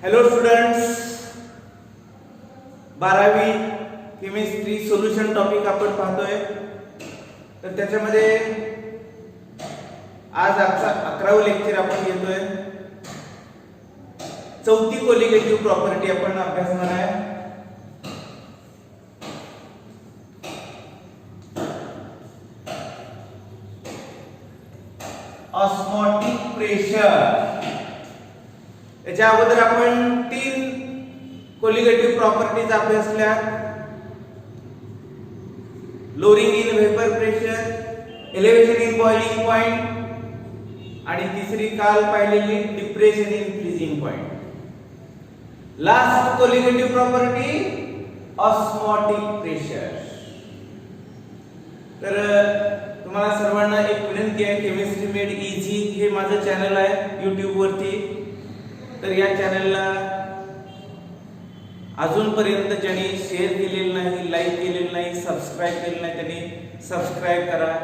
Hello students, 12वी chemistry solution topic आपण पाहतोय. तर त्याच्यामध्ये आज आजचा 11वा लेक्चर आपण घेतोय. चौथी कोलिगेटिव्ह प्रॉपर्टी आपण अभ्यासणार आहे. Osmotic pressure. याच्या अगोदर आपण 3 कोलिगेटिव्ह प्रॉपर्टीज अभ्यासल्या. Lowering in vapour pressure, elevation in boiling point आणि तिसरी काल पाहिलेली depression in freezing point. Last colligative property osmotic pressure. तर तुम्हाला सर्वांना एक विनंती आहे, केमिस्ट्री मेड इझी हे माझं चॅनल आहे YouTube वरती. तर या चॅनलला अजूनपर्यंत ज्यांनी शेअर केलेलं नाही, लाईक केलेलं नाही, सबस्क्राईब केलेलं नाही त्यांनी सबस्क्राईब करा,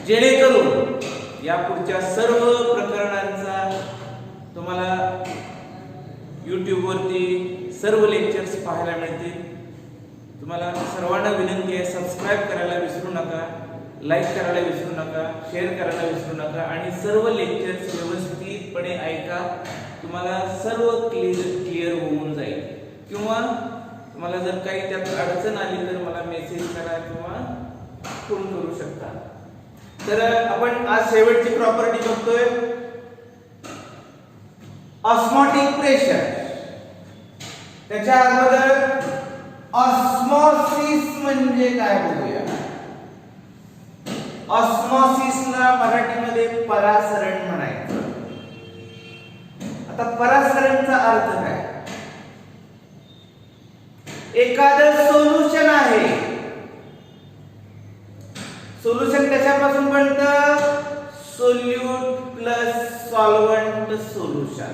जेणेकरून या पुढच्या सर्व प्रकरणांचा तुम्हाला YouTube वरती सर्व लेक्चर्स पाहायला मिळतील. तुम्हाला सर्वांना विनंती आहे, सबस्क्राईब करायला विसरू नका, लाईक करायला विसरू नका, शेअर करायला विसरू नका आणि सर्व लेक्चर्स व्यवस्थितपणे ऐका. तुम्हाला सर्व क्लिअर होऊन जाईल. किंवा तुम्हाला जर काही त्यात अडचण आली तर मला मेसेज करा किंवा फोन करू शकता. तर आपण आज शेवटची प्रॉपर्टी बघतोय, ऑस्मोटिक प्रेशर. त्याच्या अगोदर ऑस्मोसिस म्हणजे काय बघूया. ऑस्मोसिसला मराठीमध्ये परासरण म्हणायचं. आता परासरणचा अर्थ काय? एखादं सोल्युशन आहे. सोल्युशन कशापासून बनतं? Solute plus solvent solution.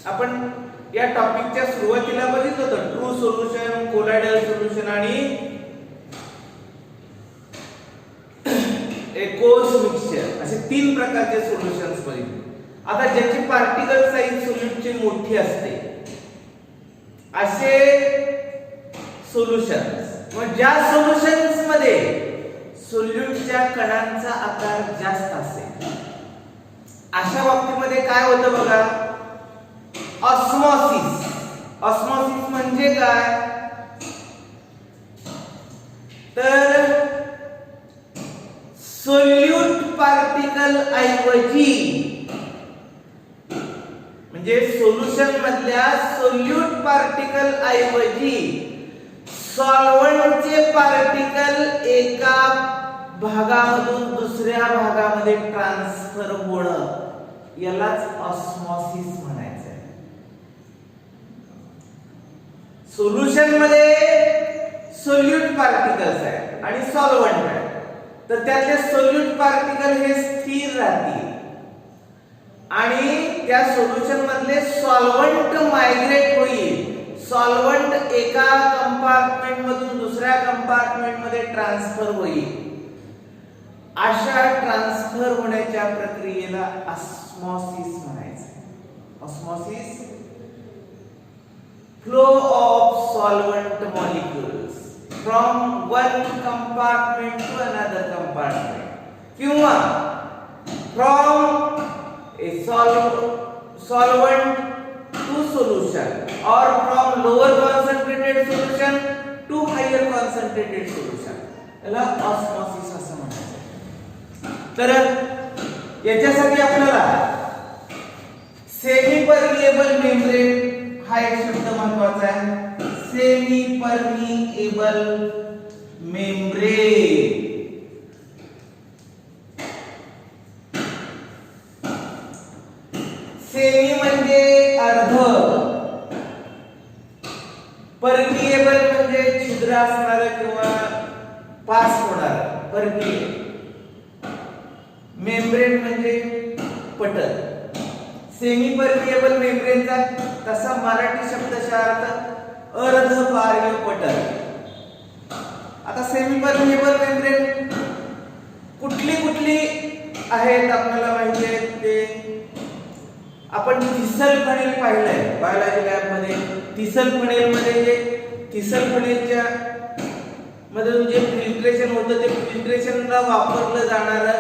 आपण या टॉपिकच्या सुरुवातीला बघितलं होतं ट्रू सोल्युशन, कोलॉइडल सोल्युशन आणि कोर्स मिक्सचर असे 3 प्रकारचे सोल्युशन्स बघितले. आता ज्याची पार्टिकल साइज सोल्यूटची मोठी असते असे सोल्युशन्स, मग ज्या सोल्युशन्स मध्ये सोल्यूटच्या कणांचा आकार जास्त असेल अशा बाबतीमध्ये काय होतं बघा, ऑस्मोसिस. ऑस्मोसिस म्हणजे काय तर सोल्यूट पार्टिकल ऐवजी, म्हणजे सोल्युशन मधल्या सोल्यूट पार्टिकल ऐवजी सॉल्व्हंटचे पार्टिकल एका भागामधून दुसऱ्या भागामध्ये ट्रान्सफर होणं, यालाच ऑस्मोसिस म्हणायचं आहे. सोल्युशन मध्ये सोल्यूट पार्टिकल्स आहेत आणि सॉल्व्हंट आहे. तर त्यातले सोल्यूट पार्टिकल हे स्थिर राहतील आणि त्या सोल्युशन मधले सॉल्व्हंट मायग्रेट होईल. सॉल्व्हंट एका कंपार्टमेंट मधून दुसऱ्या कंपार्टमेंट मध्ये ट्रान्सफर होईल. अशा ट्रान्सफर होण्याच्या प्रक्रियेला ऑस्मोसिस म्हणायचं. Osmosis, flow of solvent molecules from one compartment to another compartment, किंवा from a solvent to solution or from lower concentrated solution to higher concentrated solution, याला ऑस्मोसिस असं म्हणतात. तर याच्यासाठी आपल्याला सेमी परमिएबल मेम्ब्रेन हा एक शब्द महत्त्वाचा आहे. Semi permeable membrane. सेमी म्हणजे अर्ध, परमिएबल म्हणजे छिद्र असणार किंवा पास होणार, परमिएबल. मेम्ब्रेन म्हणजे पटल. सेमी परमिएबल मेम्ब्रेनचा तसा मराठी शब्दशः अर्थ अर्धबाह्य पटल. आता सेमी परमिएबल मेम्ब्रेन कुठली कुठली आहेत आपल्याला माहिती आहे. ते आपण थिसल फनेल पाहिलंय बायोलॉजी लॅब मध्ये. थिसल फनेल मध्ये जे थिसल फनेलच्या मधून जे फिल्ट्रेशन होतं ते फिल्ट्रेशनला वापरलं जाणारं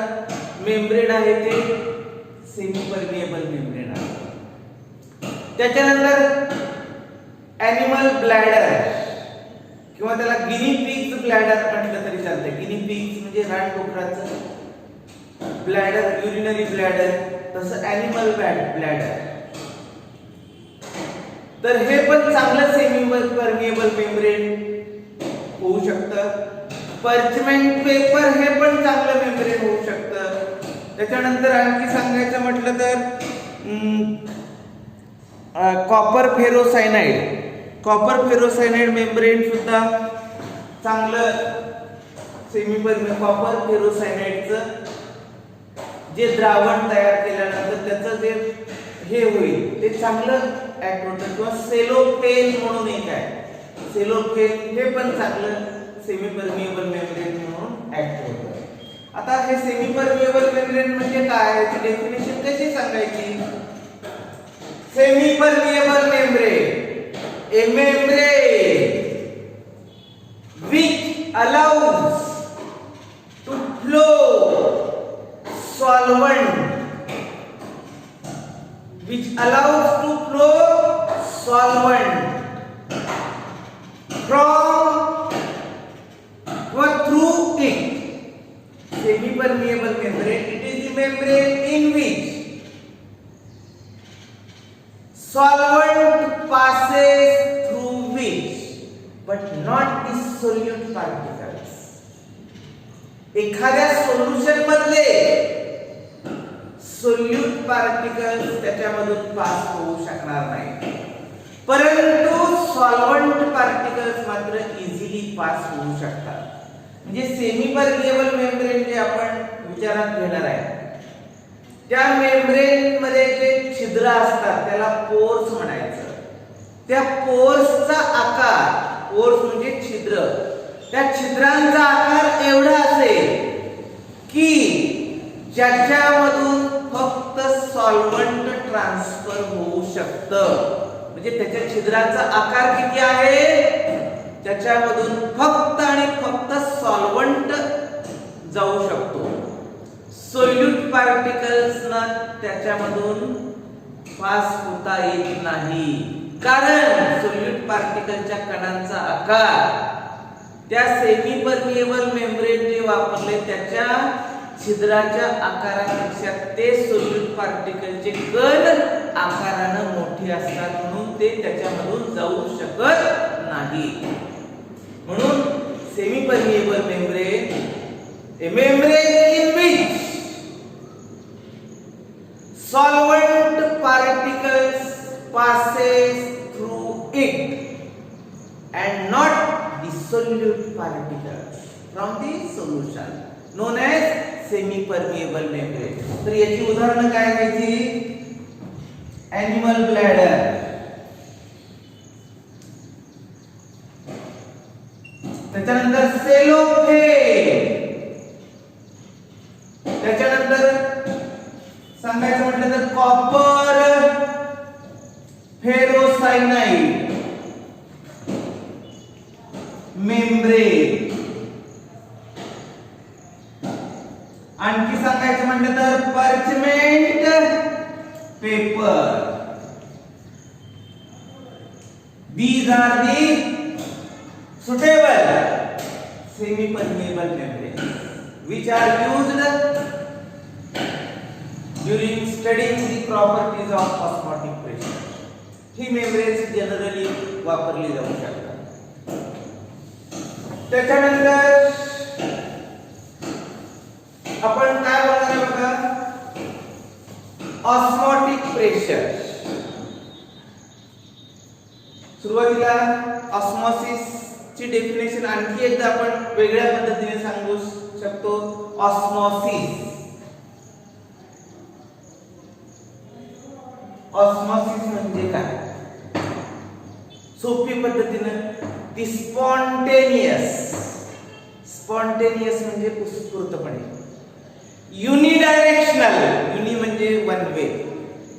मेम्ब्रेन आहे ते सेमी परमिएबल मेम्ब्रेन आहे. त्याच्यानंतर ॲनिमल ब्लॅडर किंवा त्याला गिनी पिग्स ब्लॅडर म्हटलं तरी चालतंय. गिनी पिग्स म्हणजे रानडुकराचं ब्लॅडर, युरिनरी ब्लॅडर, तसं ॲनिमल ब्लॅडर. तर हे पण चांगलं सेमी परमिएबल मेम्ब्रेन होऊ शकतं. पर्चमेंट पेपर हे पण चांगलं मेम्ब्रेन होऊ शकतं. त्याच्यानंतर आणखी सांगायचं म्हटलं तर कॉपर फेरोसायनाइड. कॉपर फेरोसायनाइड मेम्ब्रेन सुद्धा चांगलं सेमी परमिएबल. कॉपर फेरोसायनाइडचं जे द्रावण तयार केल्यानंतर त्याचं जे हे होईल ते चांगलं ऍक्ट होतं. किंवा सेलोफेन म्हणून एक आहे, सेलोफेन हे पण चांगलं सेमी परमिएबल मेम्ब्रेन म्हणून ऍक्ट होतं. आता हे सेमी परमिएबल मेम्ब्रेन म्हणजे काय, याची डेफिनेशन कशी सांगायची? Semi permeable membrane, a membrane which allows to flow solvent, which allows to flow solvent from or through it. Semi permeable membrane, it is the membrane in which solvent passes through which but not the solute particles. एखाद्या solution मधले solute particles त्याच्यामधून pass होऊ शकणार नाही, परंतु solvent particles मात्र easily pass होऊ शकतात. म्हणजे सेमी परमिएबल मेम्ब्रेन जे आपण विचारात घेणार आहे त्या मेम्ब्रेन मध्ये जे छिद्र असतात त्याला पोर्स म्हणायचं. त्या पोर्सचा आकार, पोर्स म्हणजे छिद्र, त्या छिद्रांचा आकार एवढा असेल की ज्याच्यामधून फक्त सॉल्व्हंट ट्रान्सफर होऊ शकतं. म्हणजे त्याच्या छिद्रांचा आकार किती आहे, त्याच्यामधून फक्त आणि फक्त सॉल्व्हंट जाऊ शकतो. सोल्यूट पार्टिकल्स ना त्याच्यामधून पास होता येत नाही, कारण सोल्यूट पार्टिकलच्या कणांचा आकार त्या सेमी परमिएबल मेम्ब्रेन जे वापरले त्याच्या छिद्राच्या आकारापेक्षा ते सोल्यूट पार्टिकलचे कण आकाराने मोठे असतात, म्हणून ते त्याच्यामधून जाऊ शकत नाही. म्हणून semi permeable membrane, a membrane in which solvent particles passes through it and not the solute particles from the solution, known as semi permeable membrane. तर याची उदाहरणं काय घ्यायची? एनिमल ब्लॅडर, त्याच्यानंतर सेलोफेन, त्याच्यानंतर सांगायचं म्हटलं तर कॉपर फेरोसायनाइड मेम्ब्रेन. आणखी सांगायचं म्हटलं तर parchment paper. These are the suitable semi permeable membranes which are used during studying the properties of osmotic pressure. He membranes generally वापरली जाऊ शकतात. त्याच्यानंतर आपण काय बघणार बघा, ऑस्मोटिक प्रेशर. सुरुवातीला ऑस्मोसिस ची डेफिनेशन आणखी एकदा आपण वेगळ्या पद्धतीने सांगू शकतो. ऑस्मोसिस, ऑस्मोसिस म्हणजे काय? सोपी पद्धतीने ती स्पॉन्टेनियस, स्पॉन्टेनियस म्हणजे उत्स्फूर्तपणे, युनिडायरेक्शनल, युनि म्हणजे वन वे,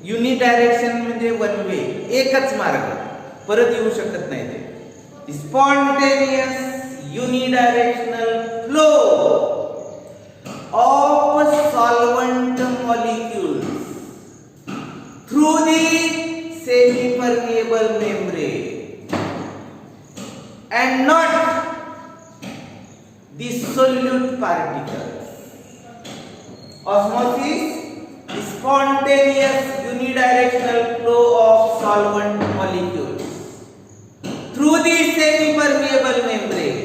युनिडायरेक्शन म्हणजे वन वे, एकच मार्ग, परत येऊ शकत नाही ते. Spontaneous unidirectional flow of solvent molecules through the semi permeable membrane and not the solute particles. Osmosis, spontaneous unidirectional flow of solvent molecules through the semi-permeable membrane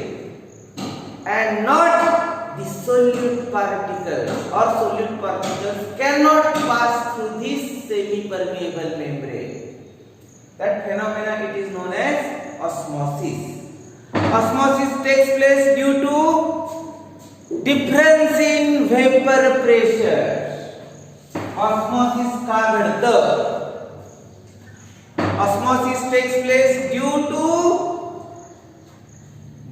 and not the solute particles, or solute particles cannot pass through this semi-permeable membrane. That phenomena it is known as osmosis. Osmosis takes place due to difference in vapor pressure. Osmosis का घडतं? Osmosis takes place due to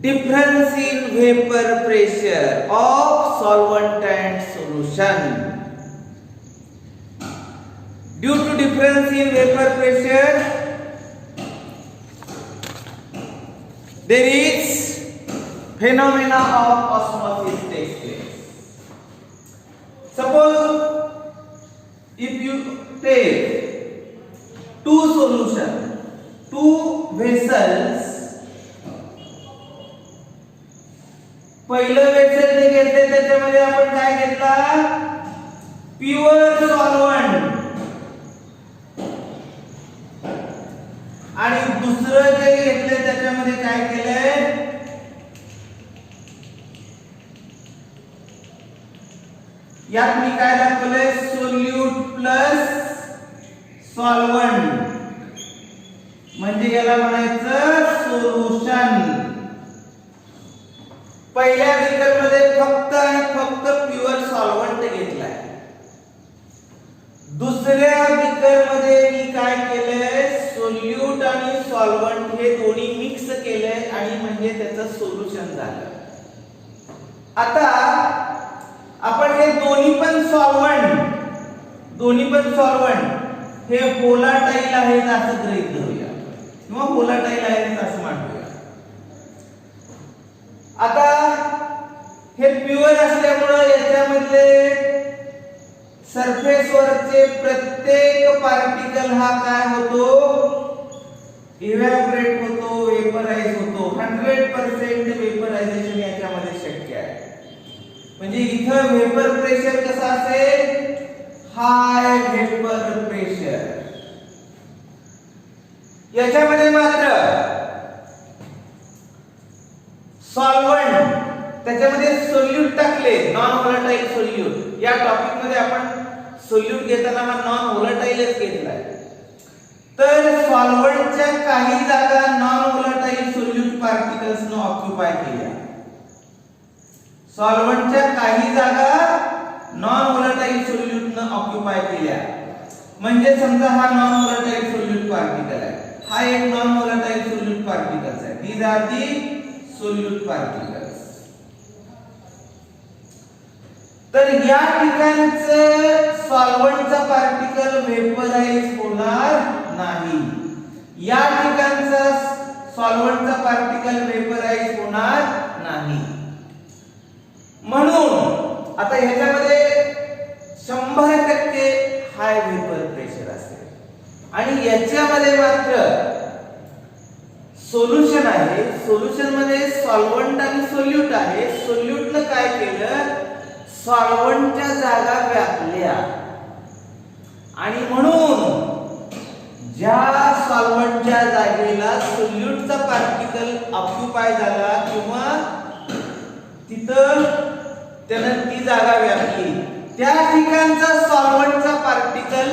difference in vapor pressure of solvent and solution. Due to difference in vapor pressure, there is phenomena of osmosis takes place. Suppose if you take two solution, two vessels, पहिलं vessel जे घेतले त्याच्यामध्ये आपण काय घेतला? Pure solvent. आणि दुसरं जे घेतले त्याच्यामध्ये काय केलंय? यात मी काय दाखवलंय? सोल्यूट प्लस सॉल्व्हंट, म्हणजे याला म्हणायचं सोल्युशन. पहिल्या बीकर मध्ये फक्त आणि फक्त प्युअर सॉल्व्हंट घेतलाय. दुसऱ्या बीकर मध्ये मी काय केलंय? सोल्यूट आणि सॉल्व्हंट हे दोन्ही मिक्स केलंय आणि म्हणजे त्याचं सोल्युशन झालं. आता आपण हे दोन्ही पण सॉल्व्हंट हे व्होलाटाईल आहेत असं गृहीत धरूया किंवा व्होलाटाईल आहेत असं मानूया. आता हे प्युअर असल्यामुळे याच्यामधले सरफेस वरचे प्रत्येक पार्टिकल हा काय होतो? इव्हॅपोरेट होतो, वेपराइज होतो. 100% वेपरायझेशन याच्यामध्ये शक्य आहे. म्हणजे इथं वेपर प्रेशर कसं असेल? हाय वेपर प्रेशर. याच्यामध्ये मात्र सॉल्व्हंट त्याच्यामध्ये सोल्यूट टाकले, नॉन व्होलाटाईल सोल्यूट. या टॉपिक मध्ये आपण सोल्यूट घेताना हा नॉन व्होलाटाईलच घेतलाय. तर सॉल्व्हंटच्या काही जागा नॉन व्होलाटाईल सोल्यूट पार्टिकल्स ने ऑक्युपाय केल्या. सॉल्व्हंटच्या काही जागा नॉन व्होलाटाईल सोल्यूट ने ऑक्युपाय केल्या. म्हणजे समजा हा नॉन व्होलाटाईल सोल्यूट पार्टिकल आहे, हा एक नॉन व्होलाटाईल सोल्यूट पार्टिकल्स आहे. These are the solute particles. तर या ठिकाणचं सॉल्व्हंटचा पार्टिकल वेपराइज होणार नाही. या ठिकाणचा सॉल्व्हंटचा पार्टिकल वेपराइज होणार नाही. म्हणून आता ह्याच्यामध्ये 100% हाय वेपर प्रेशर असेल आणि याच्यामध्ये मात्र सोल्युशन आहे. सोल्युशन मध्ये सॉल्व्हंट आणि सोल्यूट आहे. सोल्यूटनं काय केलं? सॉल्व्हंटच्या जागा व्यापल्या आणि म्हणून ज्या सॉल्व्हंटच्या जागेला सोल्यूटचा पार्टिकल ऑक्युपाय झाला किंवा तिथं त्यानं ती जागा व्यापली, त्या ठिकाणचा सॉल्व्हंटचा पार्टिकल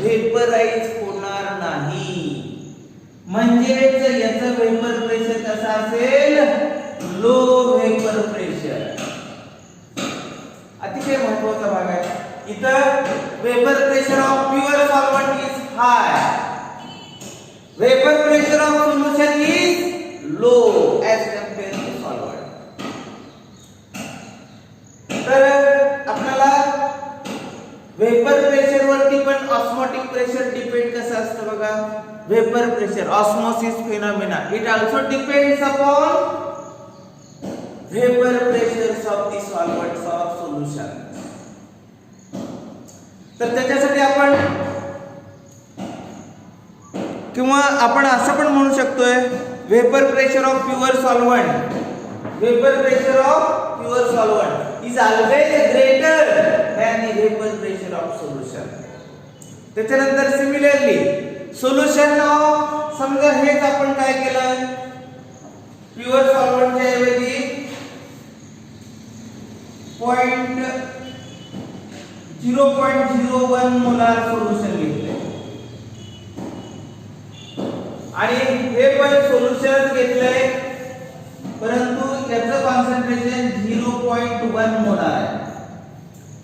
वेपराइज होणार नाही. म्हणजेच याचं वेपर प्रेशर कसं असेल? Low vapour pressure. अतिशय महत्त्वाचा भाग आहे. इथं vapour pressure of pure solvent is high, vapour pressure of solution is low as compare to solvent. तर आपल्याला वेपर प्रेशर वरती पण ऑस्मोटिक प्रेशर डिपेंड कसं असतं बघा. Vapour pressure osmosis phenomena it also depends upon vapour pressure of the solvents of solution. तर त्याच्यासाठी आपण किंवा आपण असं पण म्हणू शकतोय vapour pressure of pure solvent, vapour pressure of pure solvent is always greater than the vapour pressure of solution. त्याच्यानंतर सिमिलरली सोल्युशन ऑफ समजा हेच आपण काय केलं प्युअर सॉल्व्हेंटच्या ऐवजी 0.01 मोलार सोल्युशन घेतले आणि हे पण सोल्युशनच घेतलंय परंतु याचं कॉन्सन्ट्रेशन 0.1 मोलार आहे.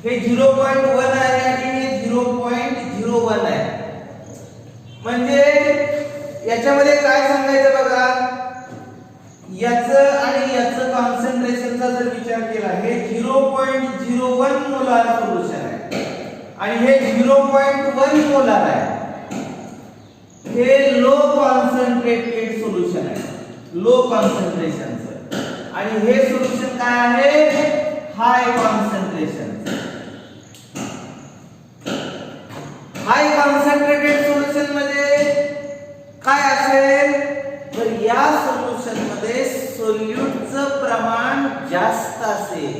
हे 0.1 आहे आणि हे 0.01 आहे. म्हणजे याच्यामध्ये काय सांगायचं बघा याचं आणि याचं कॉन्सन्ट्रेशनचा जर विचार केला हे 0.01 मोलार सोल्युशन आहे आणि हे 0.1 मोलार आहे. हे लो कॉन्सन्ट्रेटेड सोल्युशन आहे, लो कॉन्सन्ट्रेशनचं. आणि हे सोल्युशन काय आहे हाय कॉन्सन्ट्रेशन. हाय कॉन्सन्ट्रेटेड सोल्युशन मध्ये काय असेल तर या सोल्युशन मध्ये सोल्यूटचं प्रमाण जास्त असेल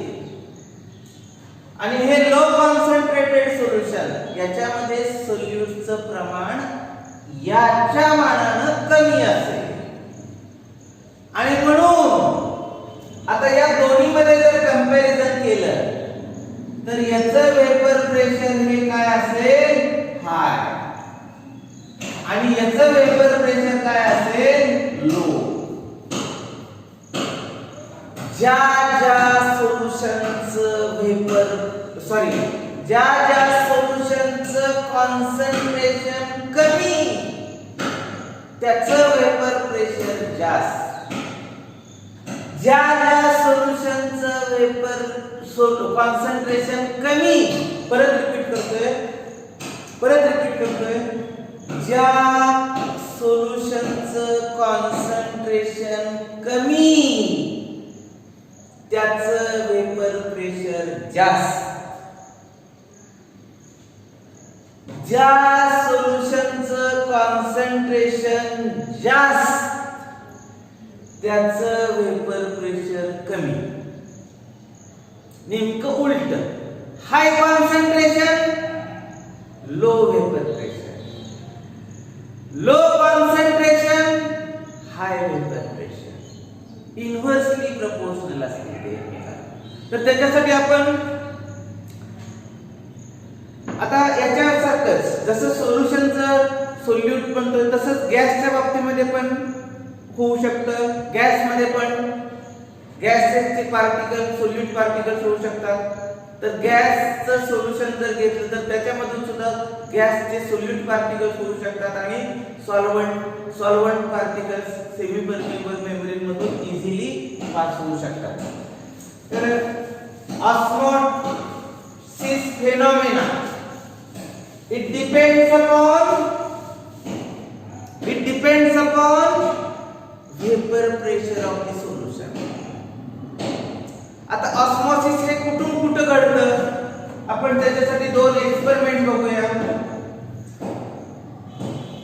आणि हे लो कॉन्सन्ट्रेटेड सोल्युशन याच्यामध्ये सोल्यूटचं प्रमाण याच्या मानानं कमी असेल. आणि म्हणून आता या दोन्ही मध्ये जर कंपॅरिझन केलं तर याचं वेपर प्रेशर हे काय असेल हाय आणि याचं वेपर प्रेशर काय असेल लो. ज्या सोल्युशनचं सोल्युशनचं कॉन्सन्ट्रेशन कमी त्याचं वेपर प्रेशर जास्त. ज्या सोल्युशनचं वेपर कॉन्सन्ट्रेशन कमी परत रिपीट करतोय ज्या सोल्युशनचं कॉन्सन्ट्रेशन कमी त्याचं वेपर प्रेशर जास्त. ज्या सोल्युशनचं कॉन्सन्ट्रेशन जास्त त्याचं वेपर प्रेशर कमी. नेमकं उलट high concentration low vapour pressure, low concentration high vapour pressure inversely proportional असते ते एकमेकांना. तर त्याच्यासाठी आपण आता याच्यासारखंच जसं सोल्युशनचं सोल्यूट बनतोय तसंच गॅसच्या बाबतीमध्ये पण होऊ शकतं. गॅसमध्ये पण गॅसचे पार्टिकल सोल्यूट पार्टिकल्स होऊ शकतात. तर गॅसचं सोल्युशन जर घेतलं तर त्याच्यामधून सुद्धा गॅसचे सोल्यूट पार्टिकल्स होऊ शकतात आणि solvent particles semi permeable membrane मधून इझिली पास होऊ शकतात. तर osmosis phenomena it depends upon vapor pressure of the solution. आता ऑस्मोसिस हे कुठून कुठं घडतं आपण त्याच्यासाठी दोन एक्सपेरिमेंट बघूया.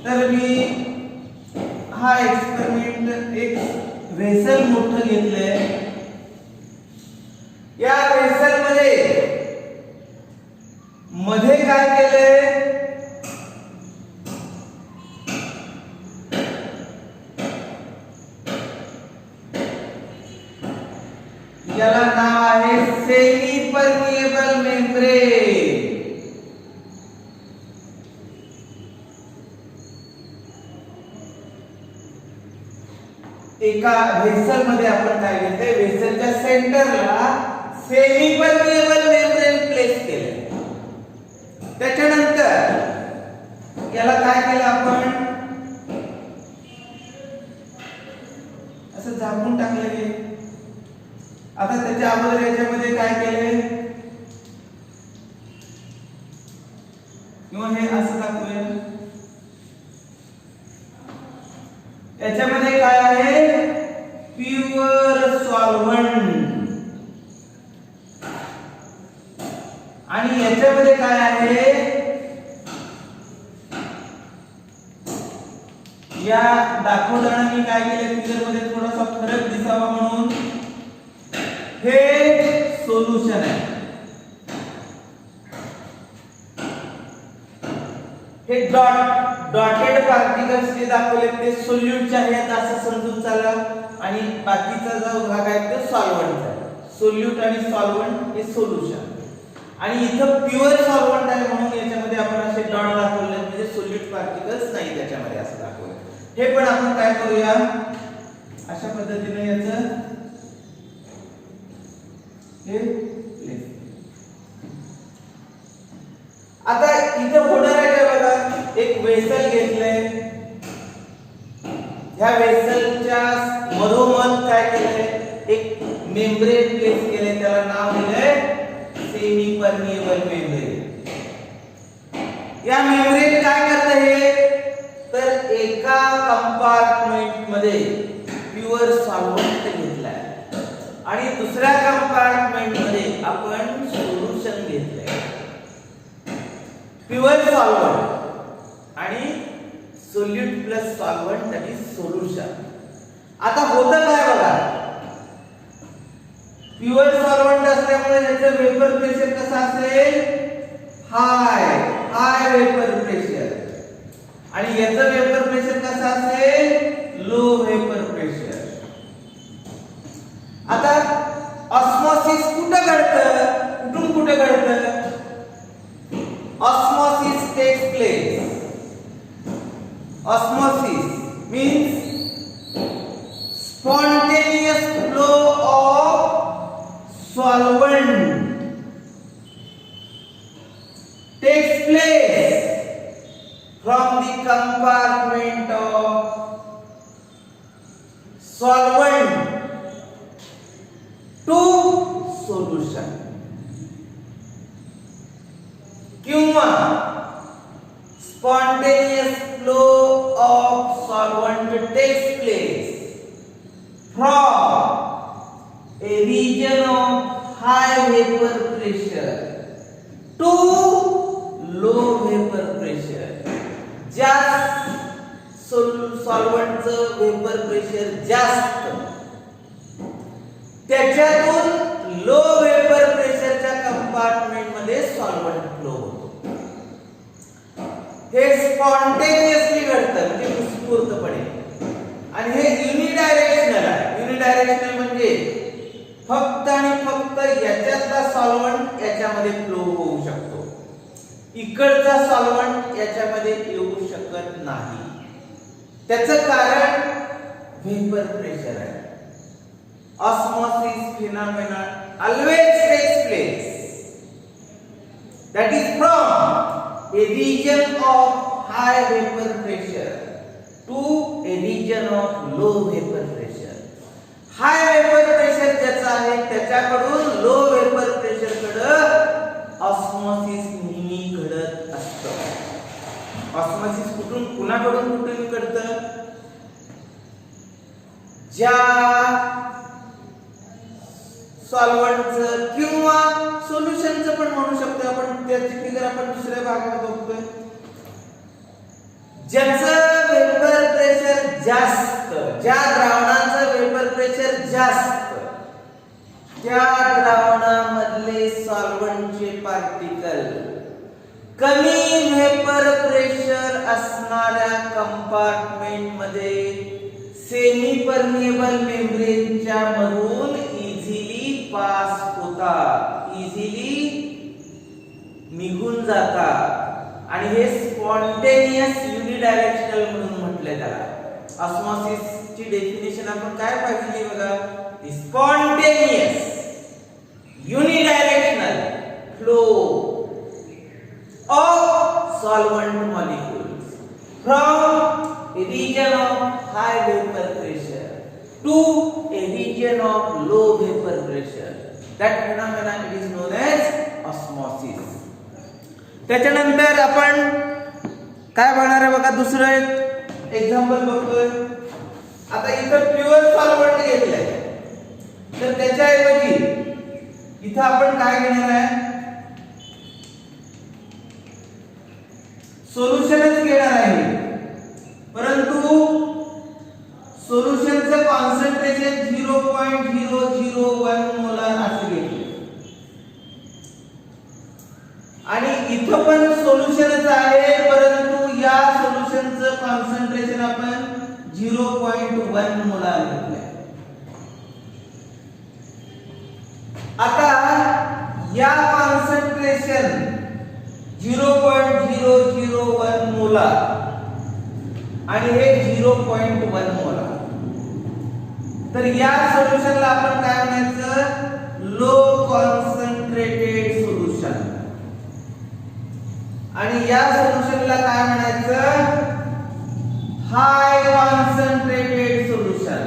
तर मी हा एक्सपेरिमेंट एक व्हेसल मोठं घेतलंय. या व्हेसल मध्ये काय केलंय याला नाव आहे सेमी परमिएबल मेम्ब्रेन. एका व्हेसल मध्ये आपण काय घेतलंय व्हेसलच्या सेंटरला सेमी परमिएबल मेम्ब्रेन प्लेस केले. त्याच्यानंतर याला काय केलं आपण असं झाकून टाकलं गेलं. आता त्याच्या अगोदर याच्यामध्ये काय केले याच्यामध्ये काय आहे प्युअर सॉल्व्हंट आणि याच्यामध्ये काय आहे या दाखवताना मी काय केले फिगर मध्ये थोडासा फरक दिसावा म्हणून हे सोल्युशन आहे हे डॉटेड पार्टिकल्स जे दाखवले ते सोल्यूटचे आहेत असं समजून चाला आणि बाकीचा जो भाग आहे तो सॉल्व्हंटचा आहे सोल्यूट आणि सॉल्व्हंट हे सोल्युशन आणि इथं प्युअर सॉल्व्हंट आहे म्हणून याच्यामध्ये आपण असे डॉट दाखवले म्हणजे सोल्यूट पार्टिकल्स नाही त्याच्यामध्ये असं दाखवलं हे पण आपण काय करूया अशा पद्धतीने याचं हे आता इथे होणार आहे काय बघा एक वेसल घेतलंय ह्या वेसलच्या मधोमध काय केलंय एक मेम्ब्रेन प्लेस केलंय त्याला नाव दिलंय सेमी परमिएबल मेम्ब्रेन या मेम्ब्रेन काय करते हे तर एका कंपार्टमेंट मध्ये प्युअर सॉल्व्हंट घेतलाय आणि दुसऱ्या कंपार्टमेंट मध्ये आपण सोल्युशन घेतलंय प्युअर सॉल्व्हंट आणि solute plus solvent that is solution आता होतं काय बघा प्युअर सॉल्व्हंट असल्यामुळे याचं वेपर प्रेशर कसं असेल हाय वेपर प्रेशर आणि याचं वेपर प्रेशर कसं असेल लो वेपर प्रेशर आता ऑस्मोसिस कुठं घडतं कुठून कुठे घडतं osmosis takes place osmosis means spontaneous flow of solvent takes place from the compartment of solvent to solution किंवा spontaneous flow of solvent takes place from a region of high vapor pressure to low vapor pressure जास्त सॉल्व्हंटचं vapour pressure जास्त त्याच्यातून low vapour प्रेशरच्या compartment मध्ये solvent flow होतो हे spontaneously घडतं म्हणजे उत्स्फूर्तपणे आणि हे युनिडायरेक्शनल आहे युनिडायरेक्शनल म्हणजे फक्त आणि फक्त याच्यातला सॉल्व्हंट याच्यामध्ये फ्लो होऊ शकतो इकडचा सॉल्व्हंट याच्यामध्ये येऊ शकत नाही त्याचं कारण वेपर प्रेशर आहे osmosis phenomenon always takes place that is from a region of high vapor pressure to a region of low vapor pressure high vapor pressure ज्याचा आहे त्याच्याकडून लो वेपर प्रेशर कडे ऑस्मोसिस नेहमी घडत असतं ऑस्मोसिस कुठून कुणाकडून कुठून घडतं ज्या सॉल्व्हंटचं किंवा सोल्युशनचं पण म्हणू शकतो आपण त्याची फिगर आपण दुसऱ्या भागात बघतोय ज्याचं वेपर प्रेशर जास्त ज्या द्रावणाचं वेपर प्रेशर जास्त त्या द्रावणामधले सॉल्व्हंटचे पार्टिकल कमी वेपर प्रेशर असणाऱ्या कंपार्टमेंट मध्ये सेमी परमिएबल मेम्ब्रेनच्या मधून इझिली पास होतात इझिली निघून जातात आणि हे स्पॉन्टेनियस युनिडायरेक्शनल म्हणून म्हटले त्याला ऑस्मोसिस ची डेफिनेशन आपण काय पाहिली बघा spontaneous unidirectional flow of solvent molecules from a region of high vapor pressure to a region of low vapor pressure that phenomenon it is known as osmosis त्याच्यानंतर आपण काय बघणार आहे बघा दुसरं एक एक्झाम्पल बघतोय आता इथं प्युअर सॉल्व्हंट घेतलंय, तर त्याच्याऐवजी इथं आपण काय घेणार आहे, सोल्युशनच घेणार आहे. परंतु सोल्युशनचं कॉन्सन्ट्रेशन 0.001 मोलार असं घेतलं आणि इथं पण सोल्युशनच आहे, परंतु या सोल्युशनचं कॉन्सन्ट्रेशन आपण 0.1 मोलार घेतलंय. आता या कॉन्सन्ट्रेशन 0.001 मोलार आणि हे 0.1 मोलार, तर या सोल्युशनला आपण काय म्हणायचं, लो कॉन्सन्ट्रेटेड सोल्युशन. आणि या सोल्युशनला काय म्हणायचं, हाय कॉन्सन्ट्रेटेड सोल्युशन.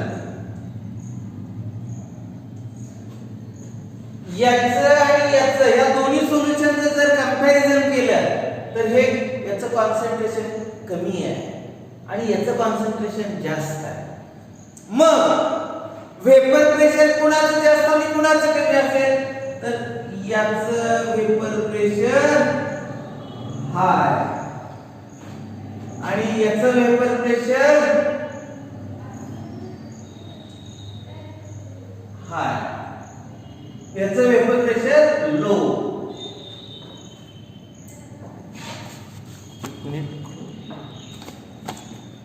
याचं आणि याचं, या दोन्ही सोल्युशनचं जर कंपॅरिझन केलं तर हे याचं कॉन्सन्ट्रेशन कमी आहे आणि याचं कॉन्सन्ट्रेशन जास्त आहे. मग वेपर प्रेशर कुणाचं जास्त आणि कुणाचं कमी असेल, तर याचं वेपर प्रेशर हाय आणि याचं वेपर प्रेशर हाय, याचं वेपर प्रेशर लो.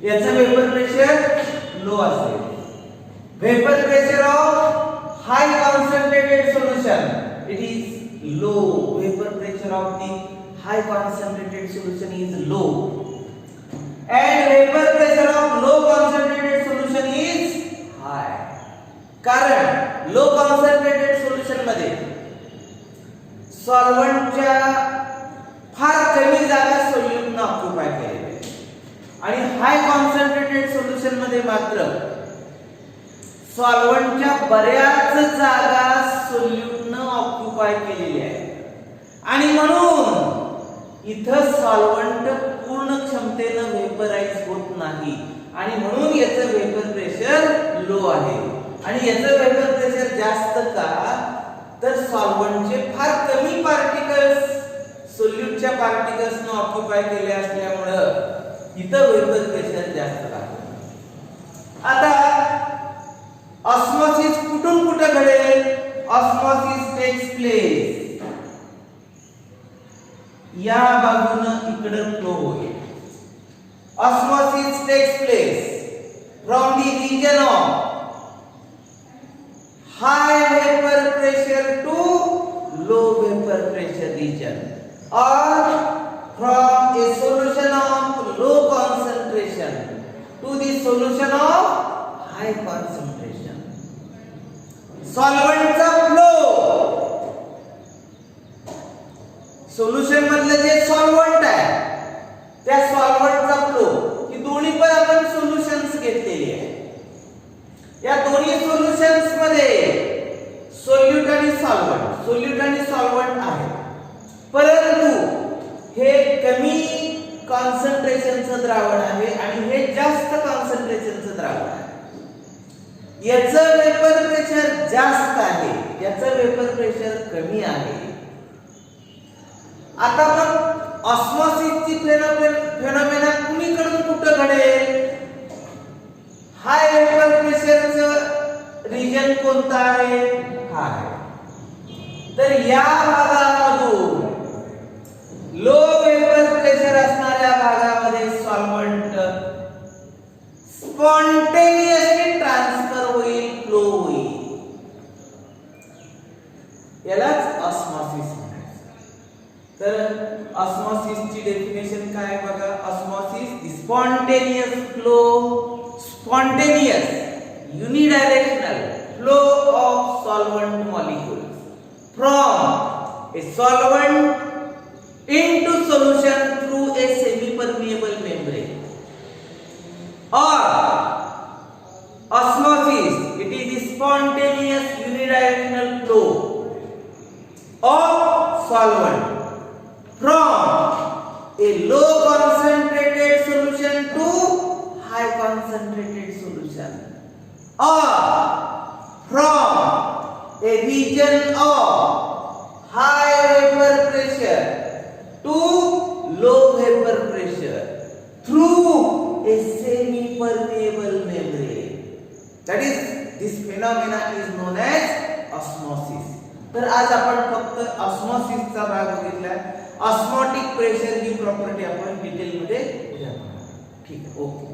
याचं वेपर प्रेशर लो असेल. Vapour pressure of high concentrated solution, it is low. Vapour pressure of the high concentrated solution is low and vapor pressure of low concentrated solution is high. कारण low concentrated solution मध्ये सॉल्व्हंटच्या फार कमी जागा सोल्यूटने occupy केलेल्या आहेत आणि हाय concentrated solution मध्ये मात्र सॉल्व्हंटच्या बऱ्याच जागा सोल्यूटने ऑक्युपाय केलेल्या आहेत आणि म्हणून इथं सॉल्व्हंट पूर्ण क्षमतेने वेपराइज होत नाही आणि म्हणून याचं वेपर प्रेशर लो आहे. आणि याचं वेपर प्रेशर जास्त का, तर सॉल्व्हंटचे फार कमी पार्टिकल्स सोल्यूटच्या पार्टिकल्सने ऑक्युपाय केले असल्यामुळे इथं वेपर प्रेशर जास्त लागतं. आता ऑस्मोसिस कुठून कुठे घडेल, ऑस्मोसिस टेक्स प्लेस या बाजूने इकडे फ्लो होईल. Osmosis takes place from the region of high vapor pressure to low vapor pressure region, or from a solution of low concentration to the solution of high concentration. Solvent चा flow, solution मधलं जे solvent आहे त्या सॉल्व्हंटचा flow, ही दोन्ही पण आपण solutions घेतलेली आहे. या दोन्ही सोल्युशन्स मध्ये सोल्यूट आणि सॉल्व्हंट आहे, परंतु हे कमी कॉन्सन्ट्रेशनचं द्रावण आहे आणि हे जास्त कॉन्सन्ट्रेशनचं द्रावण आहे. याचं वेपर प्रेशर जास्त आहे, याचं वेपर प्रेशर कमी आहे. आता मग ऑस्मोसिसची फेनॉमेना कुणीकडून कुठे घडेल, हाय वेपर प्रेशरचं रिजन कोणता आहे, हा आहे. तर या भागामधून लो वेपर प्रेशर असणाऱ्या भागामध्ये सॉल्व्हंट स्पॉन्टेनियसली ट्रान्सफर होईल, फ्लो होईल. यालाच ऑस्मोसिस. तर ऑस्मोसिसची डेफिनेशन काय बघा, osmosis spontaneous flow, spontaneous unidirectional flow of solvent molecules from A solvent into solution through a semi permeable membrane. or osmosis, it is spontaneous unidirectional flow of solvent from a low concentrated solution to high concentrated solution. or from a region of high vapor pressure to low vapor pressure through a semi-permeable membrane. That is, this phenomena is known as osmosis. तर आज आपण फक्त ऑस्मॉसिसचा भाग बघितलाय. Osmotic pressure ही property आपण detail मध्ये उद्या बघू. ठीक आहे, ओके.